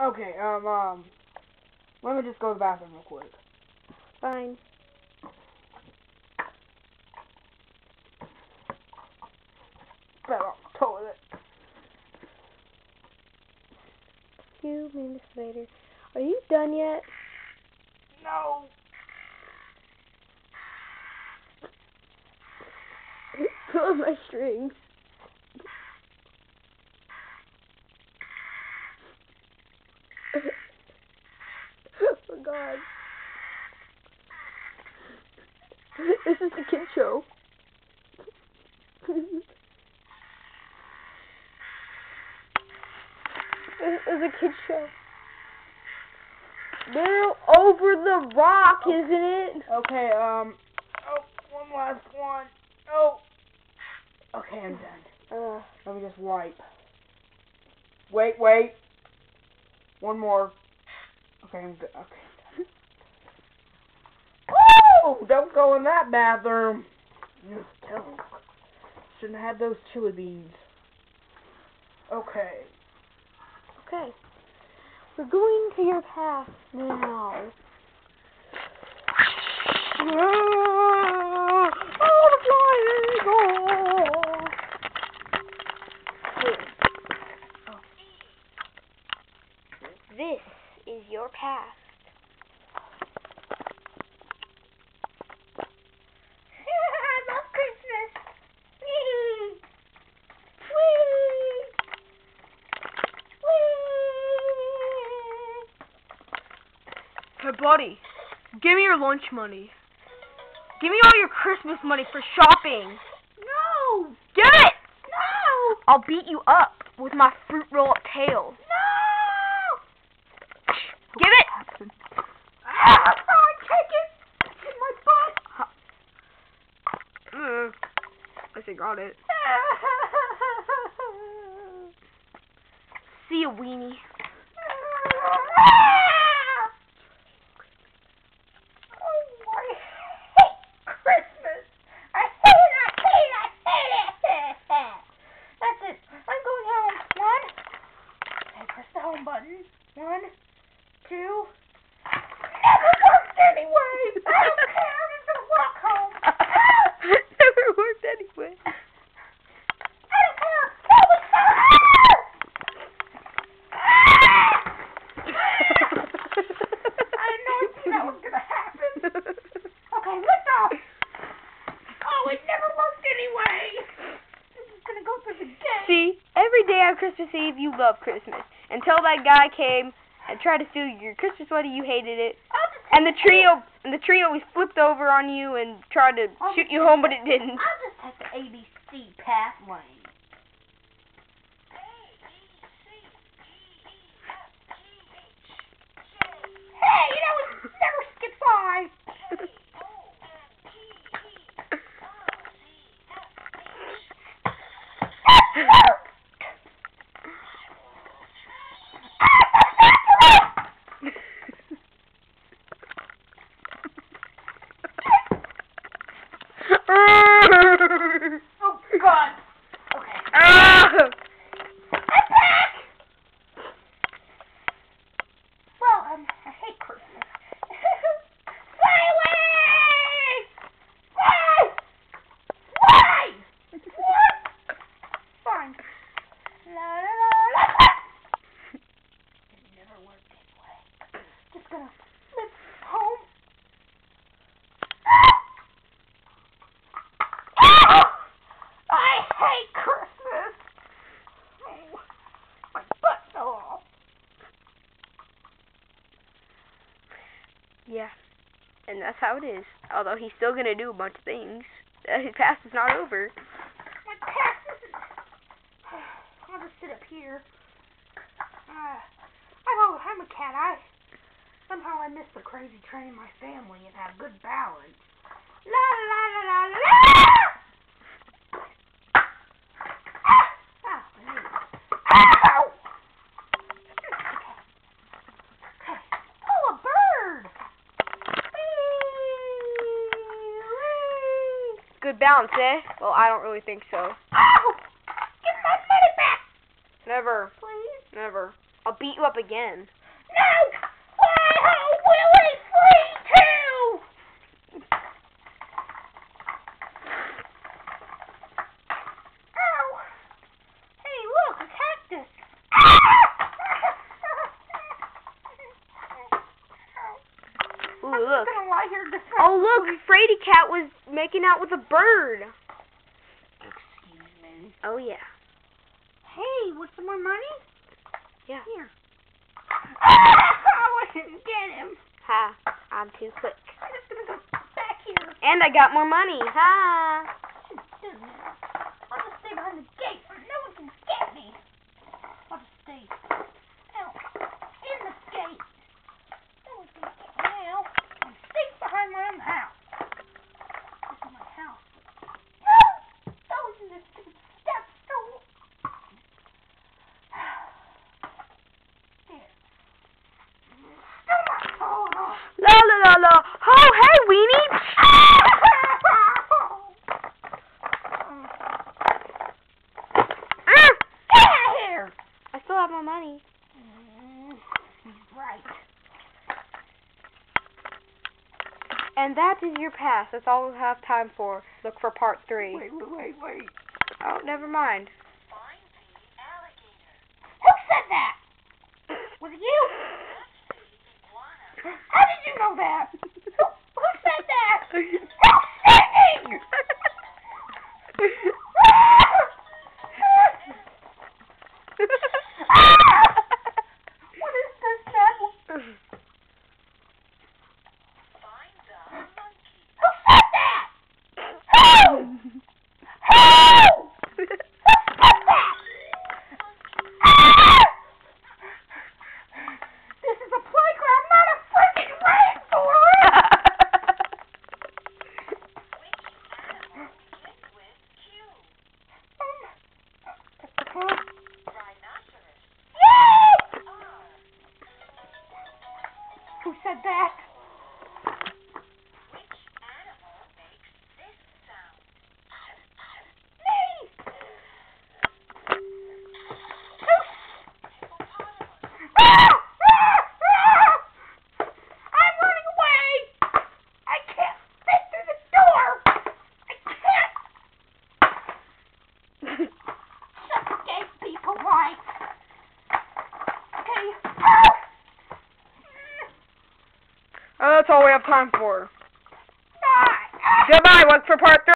Okay, let me just go to the bathroom real quick. Fine. Better off the toilet. A few minutes later. Are you done yet? No. Pull on my strings. Oh God. This is a kid show. This is a kid show. They're over the rock, isn't it? Okay, oh, one last one. Oh. Okay, I'm done. Let me just wipe. Wait. One more. Okay, I'm good. Okay. Woo! Don't go in that bathroom. Just tell them. Shouldn't have had those 2 of these. Okay. Okay. We're going to your past now. This is your past. I love Christmas. Whee! Whee! Whee! Hey, buddy, give me your lunch money. Give me all your Christmas money for shopping. No! Give it! No! I'll beat you up with my fruit roll-up tail. No! Give it! Ah, take it! In my butt! I think got it. See ya, weenie. Button. 1, 2. Never worked anyway. I don't care. I'm just gonna walk home. Never worked anyway. I don't care. Kill me, I didn't know that was gonna happen. Okay, lift off. Oh, it never worked anyway. This is gonna go through the gate. See, every day on Christmas Eve, you love Christmas. Until that guy came and tried to steal your Christmas sweater, you hated it. And the tree always flipped over on you and tried to shoot you home, but it didn't. I'll just take the ABC path lane. Hey, you know, it never skips by. Oh, God. Okay. I'm back! Well, I hate Christmas. Fly away! Why? Why? What? Fine. La la la la la. It never worked anyway. Just gonna live home. I hate Christmas. Oh, my butt fell off. Yeah, and that's how it is. Although he's still gonna do a bunch of things. His past is not over. My past isn't. I'll just sit up here. I'm a cat. Somehow I miss the crazy train in my family and have good balance. La la la la la la. Ow! Okay. Oh, a bird! Good balance, eh? Well, I don't really think so. Ow! Give my money back! Never. Please? Never. I'll beat you up again. No! Why, Willie, free too! Ow! Hey, look, a cactus! Ooh, I'm look. gonna lie here this Oh, look, Frady Cat was making out with a bird. Excuse me. Oh, yeah. Hey, want some more money? Yeah. Here. I didn't get him. Ha, I'm too quick. I'm just gonna go back here. And I got more money. Ha. I'll just stay behind the gate so no one can get me. I'll just stay out in the gate. No one's gonna get me now. I'm safe behind my own house. This is my house. No! I was in this stupid step stool. There. Still not falling off. La la la la. Oh, hey, Weenie. Get out of here! I still have my money. He's right. And that is your pass. That's all we'll have time for. Look for part 3. Wait. Oh, never mind. Who said that? Was it you? How did you know that? Who said that? Who's singing? What is this now? Who said that? Who? Who said that? This is a playground, not a freaking rainforest! Who said that? I'm running away! I can't fit through the door! I can't! Shut the gate, be polite! Okay, help! Oh, that's all we have time for. Bye! Goodbye. Look for part 3.